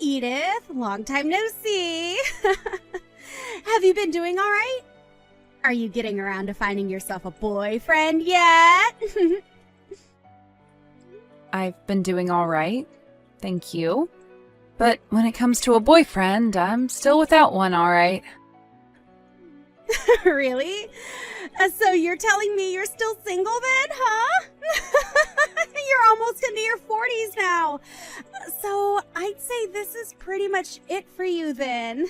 Edith. Long time no see. Have you been doing all right? Are you getting around to finding yourself a boyfriend yet? I've been doing all right. Thank you. But when it comes to a boyfriend, I'm still without one, all right. Really? So you're telling me you're still single then, huh? You're almost into your 40s now. So I'd say this is pretty much it for you then.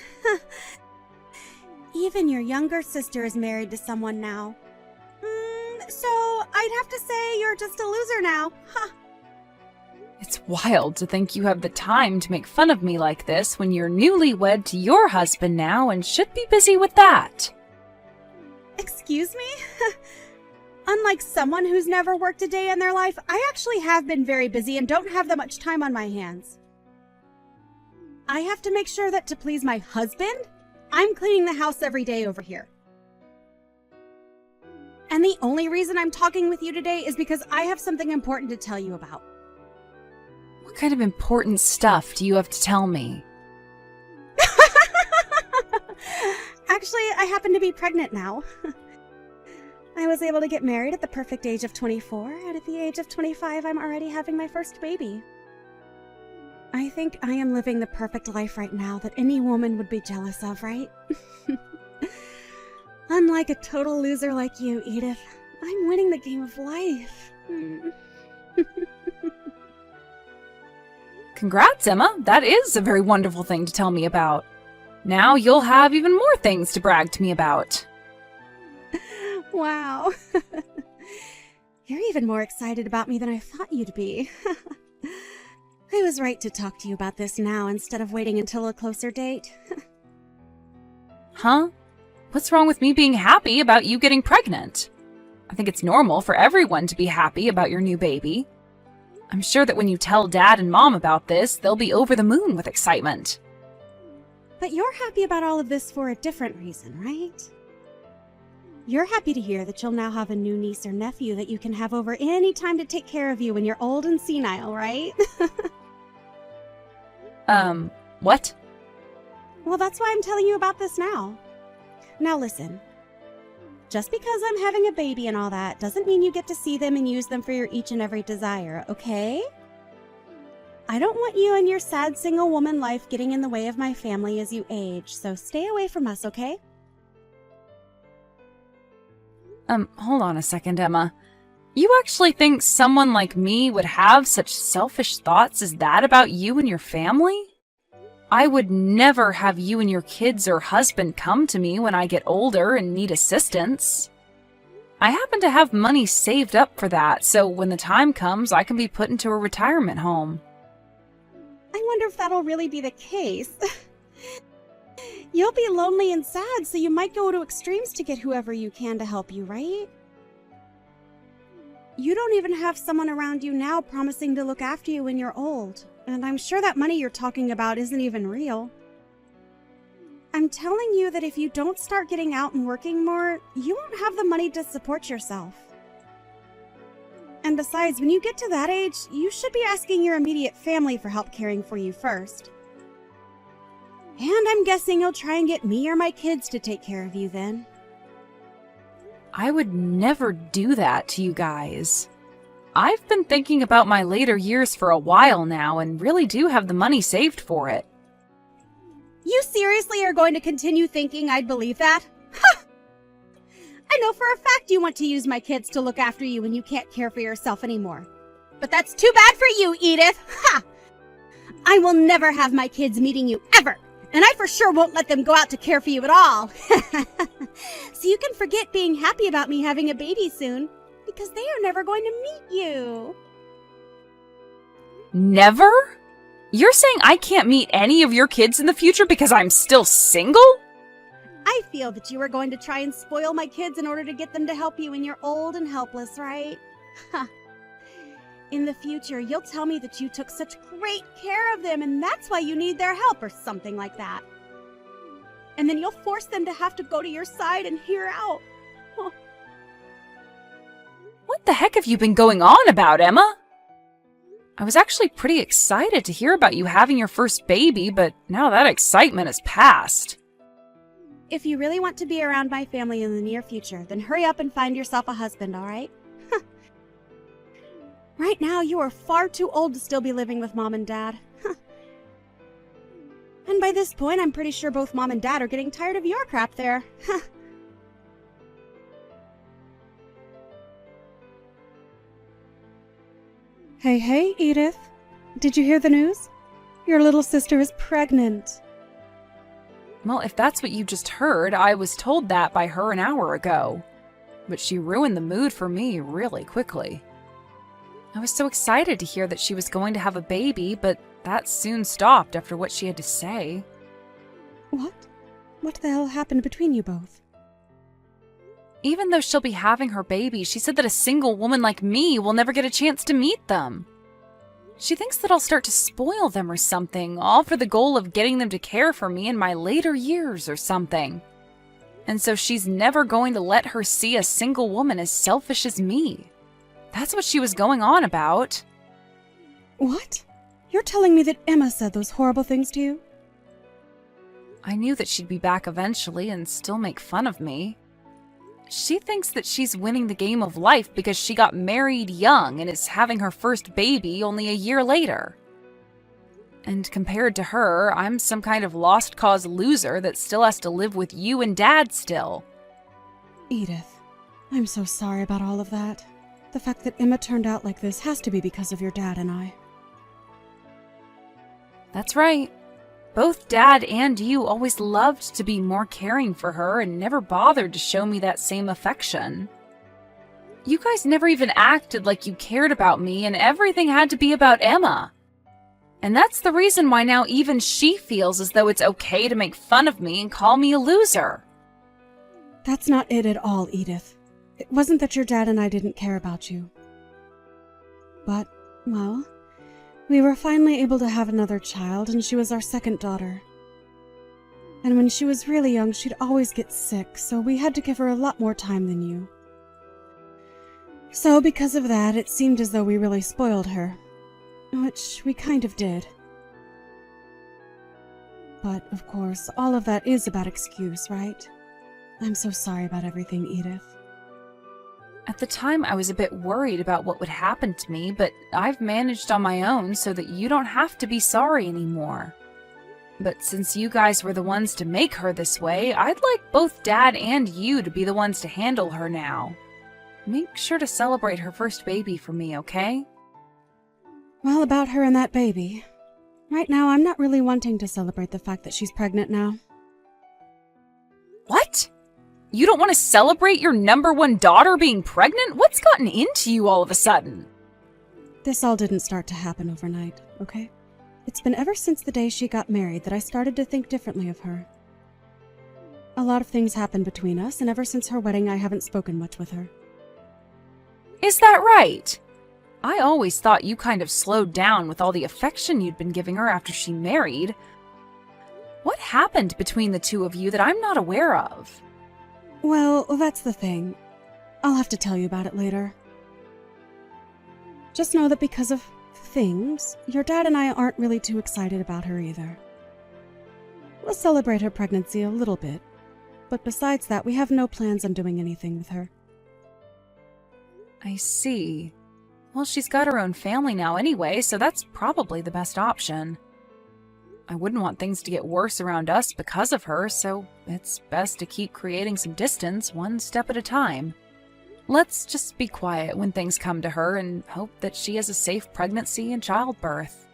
Even your younger sister is married to someone now. So I'd have to say you're just a loser now, huh? It's wild to think you have the time to make fun of me like this when you're newlywed to your husband now and should be busy with that. Excuse me? Unlike someone who's never worked a day in their life, I actually have been very busy and don't have that much time on my hands. I have to make sure that to please my husband, I'm cleaning the house every day over here. And the only reason I'm talking with you today is because I have something important to tell you about. What kind of important stuff do you have to tell me? Actually, I happen to be pregnant now. I was able to get married at the perfect age of 24, and at the age of 25, I'm already having my first baby. I think I am living the perfect life right now that any woman would be jealous of, right? Unlike a total loser like you, Edith, I'm winning the game of life. Congrats, Emma. That is a very wonderful thing to tell me about. Now you'll have even more things to brag to me about. Wow. You're even more excited about me than I thought you'd be. I was right to talk to you about this now instead of waiting until a closer date. Huh? What's wrong with me being happy about you getting pregnant? I think it's normal for everyone to be happy about your new baby. I'm sure that when you tell Dad and Mom about this, they'll be over the moon with excitement. But you're happy about all of this for a different reason, right? You're happy to hear that you'll now have a new niece or nephew that you can have over any time to take care of you when you're old and senile, right? What? Well, that's why I'm telling you about this now. Now listen. Just because I'm having a baby and all that doesn't mean you get to see them and use them for your each and every desire, okay? I don't want you and your sad single woman life getting in the way of my family as you age, so stay away from us, okay? Hold on a second, Emma. You actually think someone like me would have such selfish thoughts as that about you and your family? I would never have you and your kids or husband come to me when I get older and need assistance. I happen to have money saved up for that, so when the time comes, I can be put into a retirement home. I wonder if that'll really be the case. You'll be lonely and sad, so you might go to extremes to get whoever you can to help you, right? You don't even have someone around you now promising to look after you when you're old, and I'm sure that money you're talking about isn't even real. I'm telling you that if you don't start getting out and working more, you won't have the money to support yourself. And besides, when you get to that age, you should be asking your immediate family for help caring for you first. And I'm guessing you'll try and get me or my kids to take care of you then. I would never do that to you guys. I've been thinking about my later years for a while now and really do have the money saved for it. You seriously are going to continue thinking I'd believe that? Ha! I know for a fact you want to use my kids to look after you when you can't care for yourself anymore. But that's too bad for you, Edith! Ha! I will never have my kids meeting you ever! And I for sure won't let them go out to care for you at all. So you can forget being happy about me having a baby soon, because they are never going to meet you. Never? You're saying I can't meet any of your kids in the future because I'm still single? I feel that you are going to try and spoil my kids in order to get them to help you when you're old and helpless, right? In the future, you'll tell me that you took such great care of them and that's why you need their help or something like that. And then you'll force them to have to go to your side and hear out. What the heck have you been going on about, Emma? I was actually pretty excited to hear about you having your first baby, but now that excitement has passed. If you really want to be around my family in the near future, then hurry up and find yourself a husband, all right? Right now, you are far too old to still be living with Mom and Dad. And by this point, I'm pretty sure both Mom and Dad are getting tired of your crap there. Hey, Edith. Did you hear the news? Your little sister is pregnant. Well, if that's what you just heard, I was told that by her an hour ago. But she ruined the mood for me really quickly. I was so excited to hear that she was going to have a baby, but that soon stopped after what she had to say. What? What the hell happened between you both? Even though she'll be having her baby, she said that a single woman like me will never get a chance to meet them. She thinks that I'll start to spoil them or something, all for the goal of getting them to care for me in my later years or something. And so she's never going to let her see a single woman as selfish as me. That's what she was going on about. What? You're telling me that Emma said those horrible things to you? I knew that she'd be back eventually and still make fun of me. She thinks that she's winning the game of life because she got married young and is having her first baby only a year later. And compared to her, I'm some kind of lost cause loser that still has to live with you and Dad still. Edith, I'm so sorry about all of that. The fact that Emma turned out like this has to be because of your dad and I. That's right. Both Dad and you always loved to be more caring for her and never bothered to show me that same affection. You guys never even acted like you cared about me, and everything had to be about Emma. And that's the reason why now even she feels as though it's okay to make fun of me and call me a loser. That's not it at all, Edith. It wasn't that your dad and I didn't care about you. But, well, we were finally able to have another child, and she was our second daughter. And when she was really young, she'd always get sick, so we had to give her a lot more time than you. So because of that, it seemed as though we really spoiled her. Which we kind of did. But, of course, all of that is a bad excuse, right? I'm so sorry about everything, Edith. At the time, I was a bit worried about what would happen to me, but I've managed on my own so that you don't have to be sorry anymore. But since you guys were the ones to make her this way, I'd like both Dad and you to be the ones to handle her now. Make sure to celebrate her first baby for me, okay? Well, about her and that baby. Right now, I'm not really wanting to celebrate the fact that she's pregnant now. What? You don't want to celebrate your number one daughter being pregnant? What's gotten into you all of a sudden? This all didn't start to happen overnight, okay? It's been ever since the day she got married that I started to think differently of her. A lot of things happened between us, and ever since her wedding, I haven't spoken much with her. Is that right? I always thought you kind of slowed down with all the affection you'd been giving her after she married. What happened between the two of you that I'm not aware of? Well, that's the thing. I'll have to tell you about it later. Just know that because of things, your dad and I aren't really too excited about her either. We'll celebrate her pregnancy a little bit, but besides that, we have no plans on doing anything with her. I see. Well, she's got her own family now anyway, so that's probably the best option. I wouldn't want things to get worse around us because of her, so it's best to keep creating some distance one step at a time. Let's just be quiet when things come to her and hope that she has a safe pregnancy and childbirth.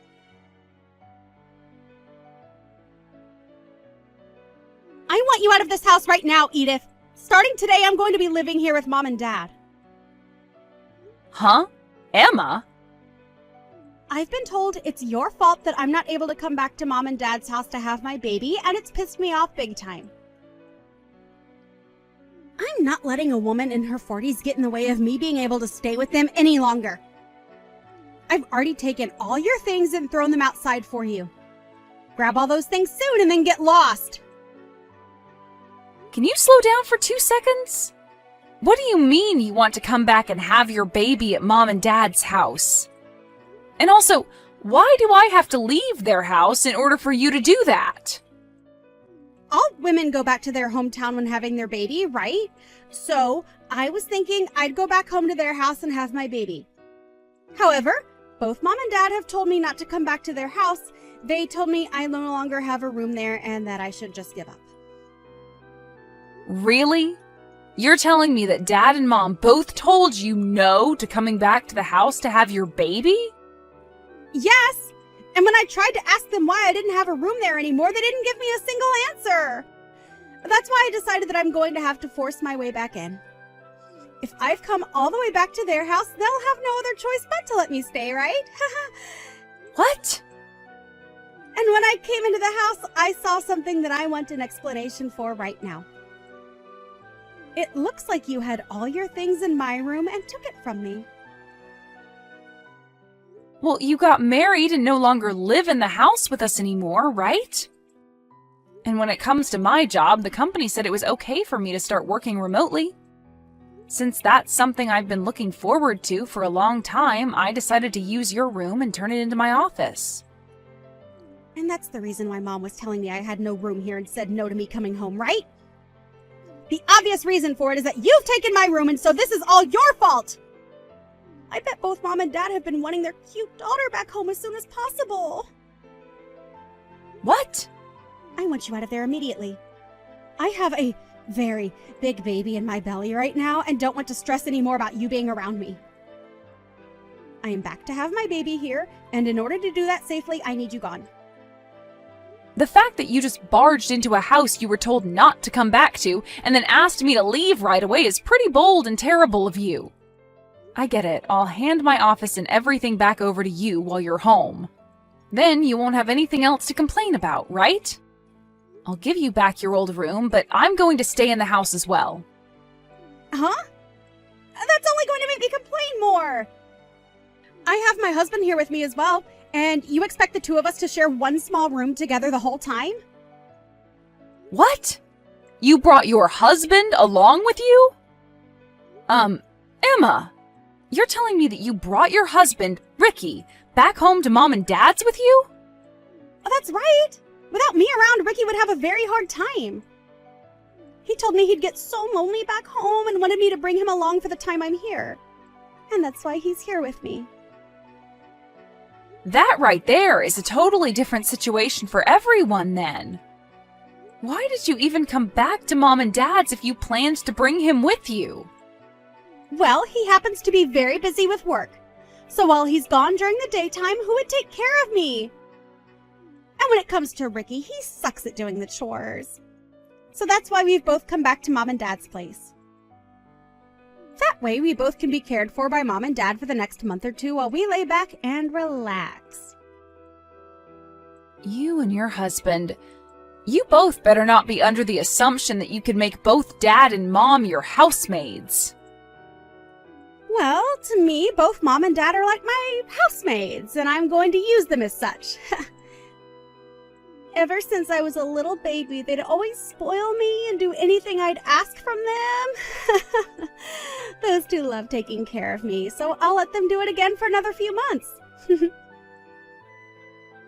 I want you out of this house right now, Edith. Starting today, I'm going to be living here with Mom and Dad. Huh? Emma? I've been told it's your fault that I'm not able to come back to Mom and Dad's house to have my baby, and it's pissed me off big time. I'm not letting a woman in her 40s get in the way of me being able to stay with them any longer. I've already taken all your things and thrown them outside for you. Grab all those things soon and then get lost. Can you slow down for 2 seconds? What do you mean you want to come back and have your baby at Mom and Dad's house? And also, why do I have to leave their house in order for you to do that? All women go back to their hometown when having their baby, right? So I was thinking I'd go back home to their house and have my baby. However, both Mom and Dad have told me not to come back to their house. They told me I no longer have a room there and that I should just give up. Really? You're telling me that Dad and Mom both told you no to coming back to the house to have your baby? Yes! And when I tried to ask them why I didn't have a room there anymore, they didn't give me a single answer. That's why I decided that I'm going to have to force my way back in. If I've come all the way back to their house, they'll have no other choice but to let me stay, right? What? And when I came into the house, I saw something that I want an explanation for right now. It looks like you had all your things in my room and took it from me. Well, you got married and no longer live in the house with us anymore, right? And when it comes to my job, the company said it was okay for me to start working remotely. Since that's something I've been looking forward to for a long time, I decided to use your room and turn it into my office. And that's the reason why Mom was telling me I had no room here and said no to me coming home, right? The obvious reason for it is that you've taken my room, and so this is all your fault! I bet both Mom and Dad have been wanting their cute daughter back home as soon as possible. What? I want you out of there immediately. I have a very big baby in my belly right now and don't want to stress anymore about you being around me. I am back to have my baby here, and in order to do that safely, I need you gone. The fact that you just barged into a house you were told not to come back to and then asked me to leave right away is pretty bold and terrible of you. I get it. I'll hand my office and everything back over to you while you're home. Then you won't have anything else to complain about, right? I'll give you back your old room, but I'm going to stay in the house as well. Huh? That's only going to make me complain more. I have my husband here with me as well, and you expect the two of us to share one small room together the whole time? What? You brought your husband along with you? Emma, you're telling me that you brought your husband, Ricky, back home to Mom and Dad's with you? Oh, that's right. Without me around, Ricky would have a very hard time. He told me he'd get so lonely back home and wanted me to bring him along for the time I'm here. And that's why he's here with me. That right there is a totally different situation for everyone then. Why did you even come back to Mom and Dad's if you planned to bring him with you? Well, he happens to be very busy with work. So while he's gone during the daytime, who would take care of me? And when it comes to Ricky, he sucks at doing the chores. So that's why we've both come back to Mom and Dad's place. That way, we both can be cared for by Mom and Dad for the next month or two while we lay back and relax. You and your husband, you both better not be under the assumption that you can make both Dad and Mom your housemaids. Well, to me, both Mom and Dad are like my housemaids, and I'm going to use them as such. Ever since I was a little baby, they'd always spoil me and do anything I'd ask from them. Those two love taking care of me, so I'll let them do it again for another few months.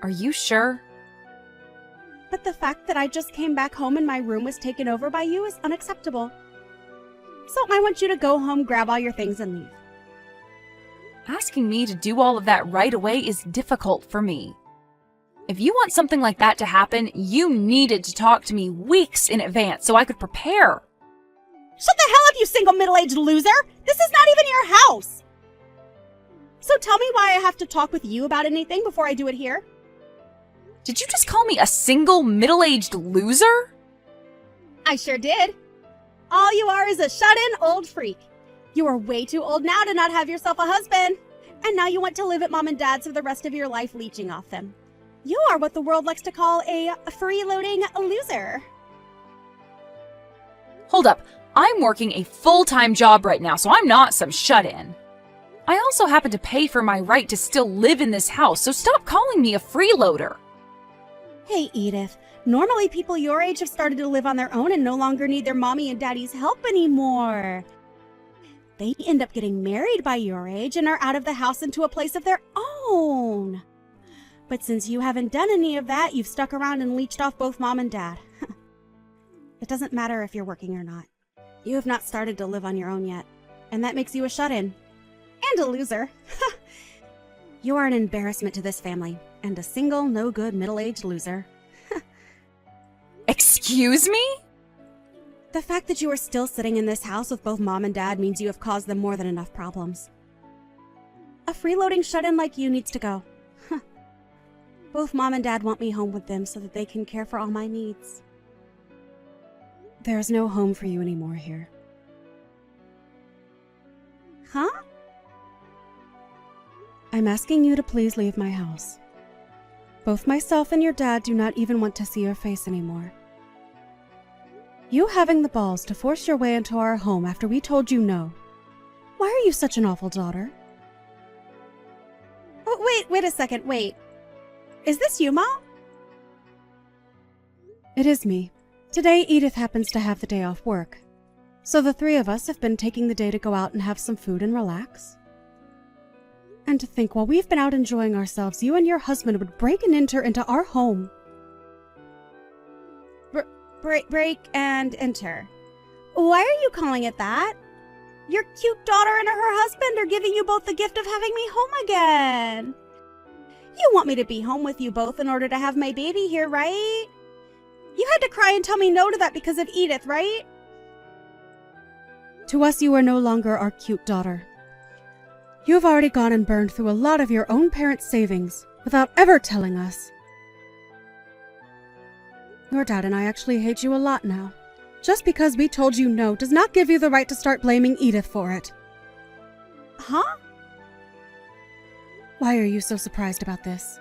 Are you sure? But the fact that I just came back home and my room was taken over by you is unacceptable. So I want you to go home, grab all your things, and leave. Asking me to do all of that right away is difficult for me. If you want something like that to happen, you needed to talk to me weeks in advance so I could prepare. Shut the hell up, you single middle-aged loser! This is not even your house! So tell me why I have to talk with you about anything before I do it here? Did you just call me a single middle-aged loser? I sure did. All you are is a shut-in old freak. You are way too old now to not have yourself a husband. And now you want to live at Mom and Dad's for the rest of your life leeching off them. You are what the world likes to call a freeloading loser. Hold up. I'm working a full-time job right now, so I'm not some shut-in. I also happen to pay for my right to still live in this house, so stop calling me a freeloader. Hey, Edith. Normally people your age have started to live on their own and no longer need their mommy and daddy's help anymore. they end up getting married by your age and are out of the house into a place of their own. But since you haven't done any of that, you've stuck around and leeched off both mom and dad. It doesn't matter if you're working or not. You have not started to live on your own yet, and that makes you a shut-in. And a loser. You are an embarrassment to this family, and a single, no-good, middle-aged loser. Excuse me? The fact that you are still sitting in this house with both mom and dad means you have caused them more than enough problems. A freeloading shut-in like you needs to go. Both mom and dad want me home with them so that they can care for all my needs. There is no home for you anymore here. Huh? I'm asking you to please leave my house. Both myself and your dad do not even want to see your face anymore. You having the balls to force your way into our home after we told you no. Why are you such an awful daughter? Oh, wait a second, wait. Is this you, Mom? It is me. Today, Edith happens to have the day off work. So the three of us have been taking the day to go out and have some food and relax. And to think while we've been out enjoying ourselves, you and your husband would break and enter into our home. Break and enter. Why are you calling it that? Your cute daughter and her husband are giving you both the gift of having me home again. You want me to be home with you both in order to have my baby here, right? You had to cry and tell me no to that because of Edith, right? To us, you are no longer our cute daughter. You have already gone and burned through a lot of your own parents' savings without ever telling us. Your dad and I actually hate you a lot now. Just because we told you no does not give you the right to start blaming Edith for it. Huh? Why are you so surprised about this?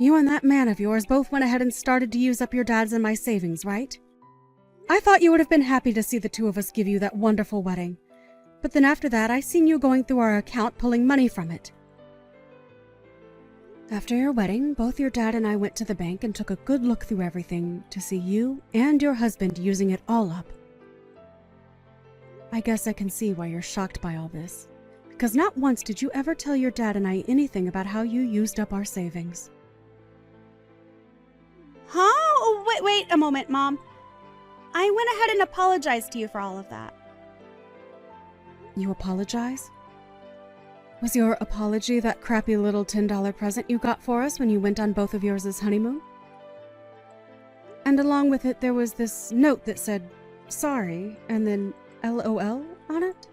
You and that man of yours both went ahead and started to use up your dad's and my savings, right? I thought you would have been happy to see the two of us give you that wonderful wedding. But then after that, I seen you going through our account pulling money from it. After your wedding, both your dad and I went to the bank and took a good look through everything to see you and your husband using it all up. I guess I can see why you're shocked by all this, because not once did you ever tell your dad and I anything about how you used up our savings. Huh? Oh, wait a moment, Mom. I went ahead and apologized to you for all of that. You apologize? Was your apology that crappy little $10 present you got for us when you went on both of yours' honeymoon? And along with it, there was this note that said, sorry, and then LOL on it?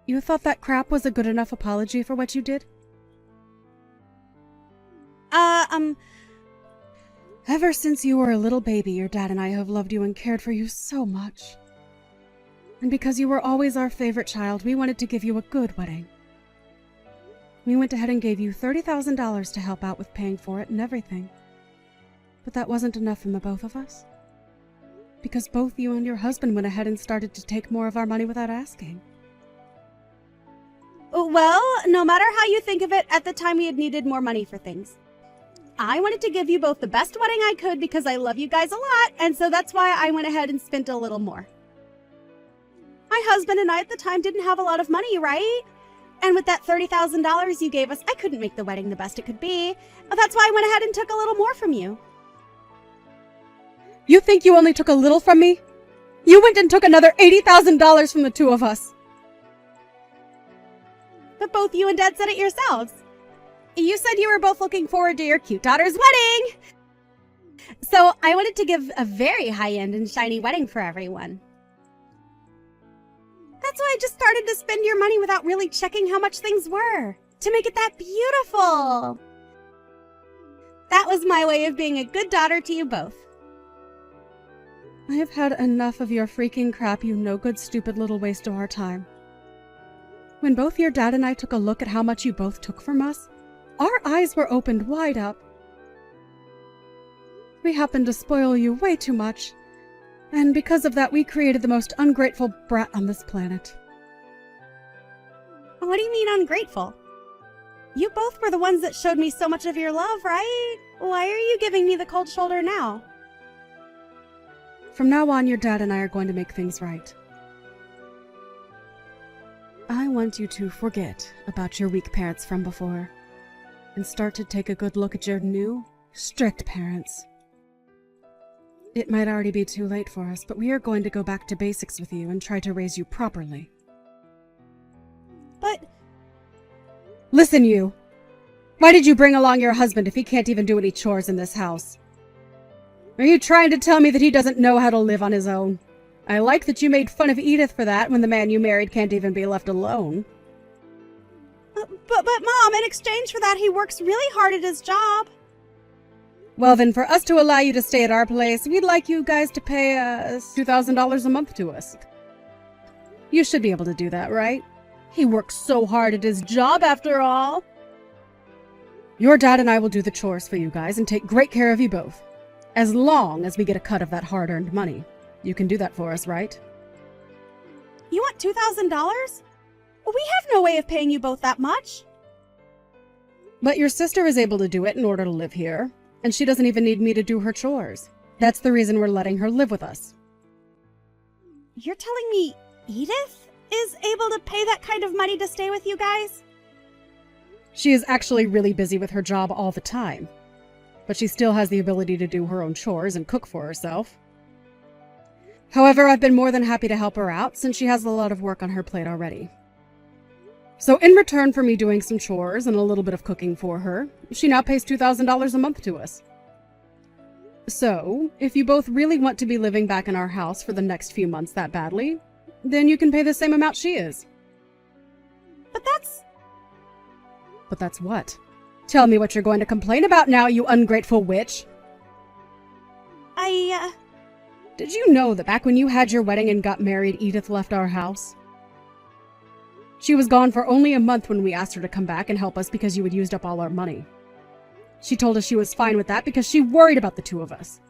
You thought that crap was a good enough apology for what you did? Ever since you were a little baby, your dad and I have loved you and cared for you so much. And because you were always our favorite child, we wanted to give you a good wedding. We went ahead and gave you $30,000 to help out with paying for it and everything. But that wasn't enough from the both of us. Because both you and your husband went ahead and started to take more of our money without asking. Well, no matter how you think of it, at the time we had needed more money for things. I wanted to give you both the best wedding I could because I love you guys a lot, and so that's why I went ahead and spent a little more. My husband and I at the time didn't have a lot of money, right? And with that $30,000 you gave us, I couldn't make the wedding the best it could be. That's why I went ahead and took a little more from you. You think you only took a little from me? You went and took another $80,000 from the two of us. But both you and Dad said it yourselves. You said you were both looking forward to your cute daughter's wedding. So I wanted to give a very high-end and shiny wedding for everyone. That's why I just started to spend your money without really checking how much things were, to make it that beautiful. That was my way of being a good daughter to you both. I have had enough of your freaking crap, you no-good, stupid little waste of our time. When both your dad and I took a look at how much you both took from us, our eyes were opened wide up. We happened to spoil you way too much, and because of that we created the most ungrateful brat on this planet. What do you mean ungrateful? You both were the ones that showed me so much of your love, right? Why are you giving me the cold shoulder now? From now on, your dad and I are going to make things right. I want you to forget about your weak parents from before and start to take a good look at your new, strict parents. It might already be too late for us, but we are going to go back to basics with you and try to raise you properly. But... Listen, you! Why did you bring along your husband if he can't even do any chores in this house? Are you trying to tell me that he doesn't know how to live on his own? I like that you made fun of Edith for that when the man you married can't even be left alone. But Mom, in exchange for that, he works really hard at his job. Well, then, for us to allow you to stay at our place, we'd like you guys to pay $2,000 a month to us. You should be able to do that, right? He works so hard at his job, after all. Your dad and I will do the chores for you guys and take great care of you both. As long as we get a cut of that hard-earned money. You can do that for us, right? You want $2,000? We have no way of paying you both that much. But your sister is able to do it in order to live here. And she doesn't even need me to do her chores. That's the reason we're letting her live with us. You're telling me Edith is able to pay that kind of money to stay with you guys? She is actually really busy with her job all the time. But she still has the ability to do her own chores and cook for herself. However, I've been more than happy to help her out since she has a lot of work on her plate already. So in return for me doing some chores and a little bit of cooking for her, she now pays $2,000 a month to us. So, if you both really want to be living back in our house for the next few months that badly, then you can pay the same amount she is. But that's what? Tell me what you're going to complain about now, you ungrateful witch. Did you know that back when you had your wedding and got married, Edith left our house? She was gone for only a month when we asked her to come back and help us because you had used up all our money. She told us she was fine with that because she worried about the two of us.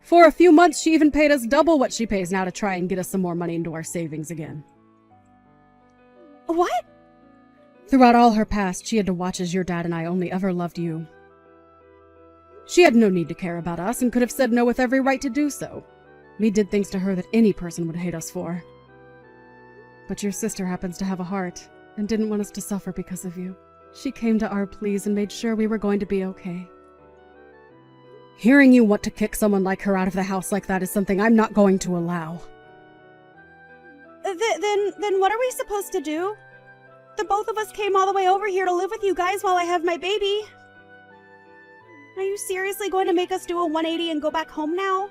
For a few months, she even paid us double what she pays now to try and get us some more money into our savings again. What? Throughout all her past, she had to watch as your dad and I only ever loved you. She had no need to care about us and could have said no with every right to do so. We did things to her that any person would hate us for. But your sister happens to have a heart and didn't want us to suffer because of you. She came to our pleas and made sure we were going to be okay. Hearing you want to kick someone like her out of the house like that is something I'm not going to allow. Then what are we supposed to do? The both of us came all the way over here to live with you guys while I have my baby. Are you seriously going to make us do a 180 and go back home now?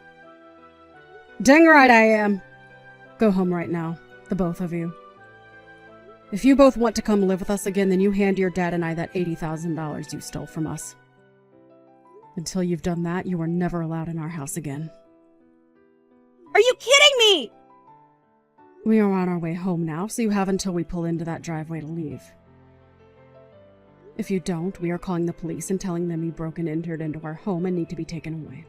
Dang right I am. Go home right now. The both of you. If you both want to come live with us again, then you hand your dad and I that $80,000 you stole from us. Until you've done that, you are never allowed in our house again. Are you kidding me? We are on our way home now, so you have until we pull into that driveway to leave. If you don't, we are calling the police and telling them you broke and entered into our home and need to be taken away.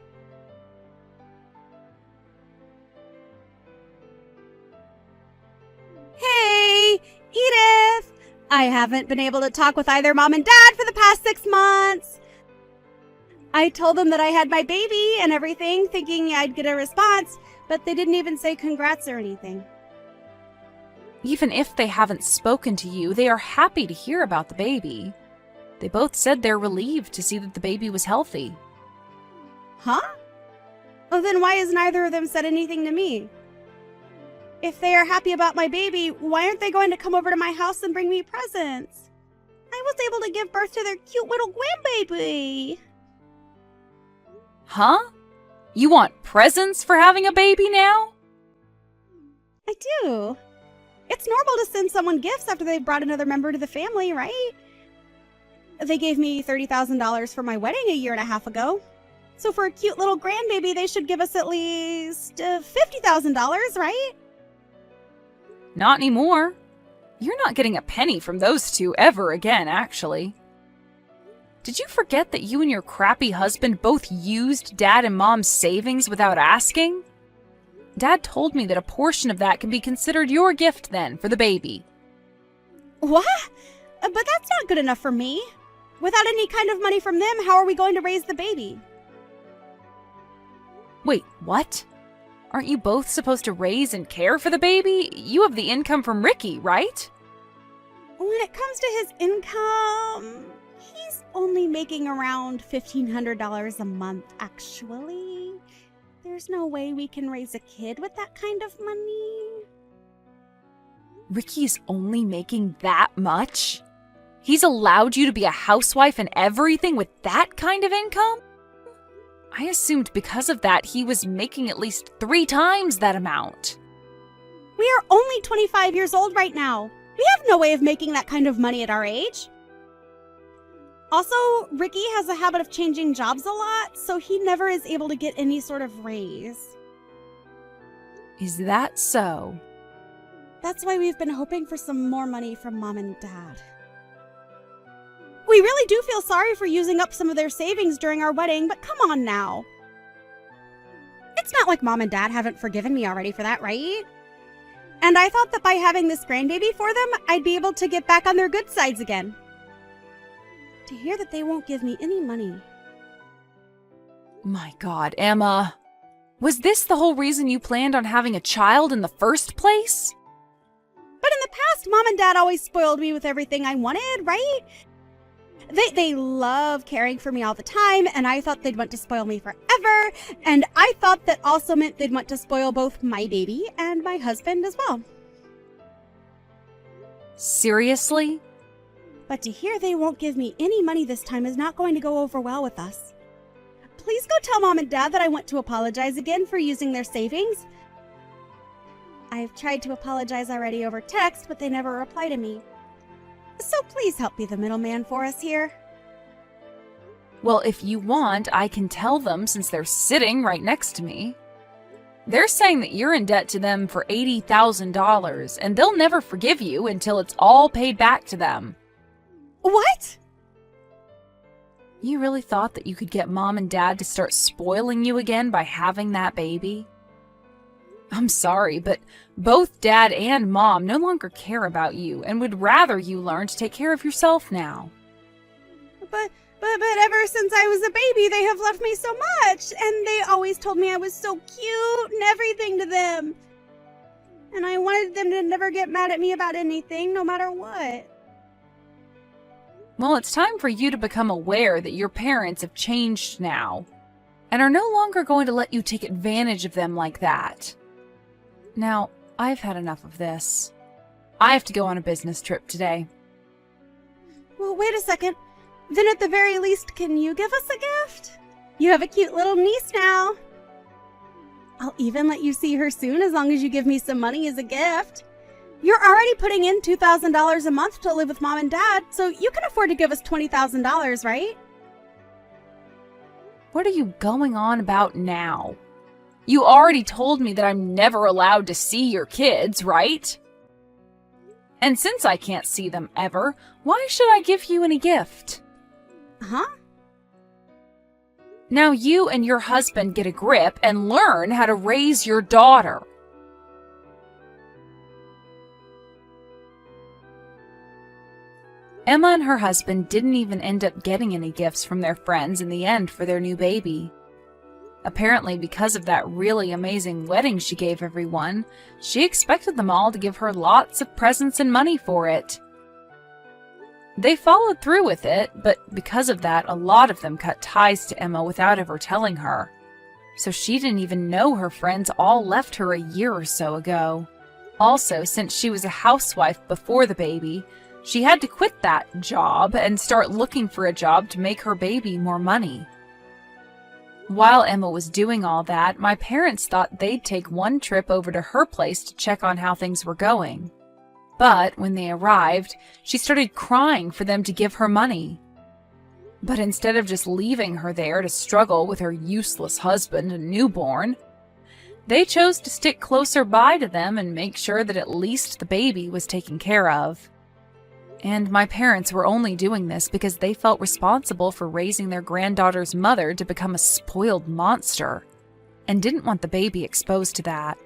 Hey, Edith! I haven't been able to talk with either Mom and Dad for the past 6 months. I told them that I had my baby and everything, thinking I'd get a response, but they didn't even say congrats or anything. Even if they haven't spoken to you, they are happy to hear about the baby. They both said they're relieved to see that the baby was healthy. Huh? Well, then why has neither of them said anything to me? If they are happy about my baby, why aren't they going to come over to my house and bring me presents? I was able to give birth to their cute little grandbaby. Huh? You want presents for having a baby now? I do. It's normal to send someone gifts after they've brought another member to the family, right? They gave me $30,000 for my wedding a year and a half ago. So for a cute little grandbaby, they should give us at least $50,000, right? Not anymore. You're not getting a penny from those two ever again, actually. Did you forget that you and your crappy husband both used Dad and Mom's savings without asking? Dad told me that a portion of that can be considered your gift then for the baby. What? But that's not good enough for me. Without any kind of money from them, how are we going to raise the baby? Wait, what? Aren't you both supposed to raise and care for the baby? You have the income from Ricky, right? When it comes to his income, he's only making around $1,500 a month, actually. There's no way we can raise a kid with that kind of money. Ricky's only making that much? He's allowed you to be a housewife and everything with that kind of income? I assumed because of that he was making at least 3 times that amount. We are only 25 years old right now. We have no way of making that kind of money at our age. Also, Ricky has a habit of changing jobs a lot, so he never is able to get any sort of raise. Is that so? That's why we've been hoping for some more money from Mom and Dad. We really do feel sorry for using up some of their savings during our wedding, but come on now. It's not like Mom and Dad haven't forgiven me already for that, right? And I thought that by having this grandbaby for them, I'd be able to get back on their good sides again. To hear that they won't give me any money. My God, Emma. Was this the whole reason you planned on having a child in the first place? But in the past, Mom and Dad always spoiled me with everything I wanted, right? They love caring for me all the time, and I thought they'd want to spoil me forever, and I thought that also meant they'd want to spoil both my baby and my husband as well. Seriously? But to hear they won't give me any money this time is not going to go over well with us. Please go tell Mom and Dad that I want to apologize again for using their savings. I've tried to apologize already over text, but they never reply to me. So please help be the middleman for us here. Well, if you want, I can tell them since they're sitting right next to me. They're saying that you're in debt to them for $80,000, and they'll never forgive you until it's all paid back to them. What? You really thought that you could get Mom and Dad to start spoiling you again by having that baby? I'm sorry, but both Dad and Mom no longer care about you and would rather you learn to take care of yourself now. But ever since I was a baby, they have loved me so much, and they always told me I was so cute and everything to them. And I wanted them to never get mad at me about anything, no matter what. Well, it's time for you to become aware that your parents have changed now and are no longer going to let you take advantage of them like that. Now, I've had enough of this. I have to go on a business trip today. Well, wait a second. Then at the very least, can you give us a gift? You have a cute little niece now. I'll even let you see her soon as long as you give me some money as a gift. You're already putting in $2,000 a month to live with Mom and Dad, so you can afford to give us $20,000, right? What are you going on about now? You already told me that I'm never allowed to see your kids, right? And since I can't see them ever, why should I give you any gift? Huh? Now you and your husband get a grip and learn how to raise your daughter. Emma and her husband didn't even end up getting any gifts from their friends in the end for their new baby. Apparently, because of that really amazing wedding she gave everyone, she expected them all to give her lots of presents and money for it. They followed through with it, but because of that, a lot of them cut ties to Emma without ever telling her. So she didn't even know her friends all left her a year or so ago. Also, since she was a housewife before the baby, she had to quit that job and start looking for a job to make her baby more money. While Emma was doing all that, my parents thought they'd take one trip over to her place to check on how things were going. But when they arrived, she started crying for them to give her money. But instead of just leaving her there to struggle with her useless husband and newborn, they chose to stick closer by to them and make sure that at least the baby was taken care of. And my parents were only doing this because they felt responsible for raising their granddaughter's mother to become a spoiled monster, and didn't want the baby exposed to that.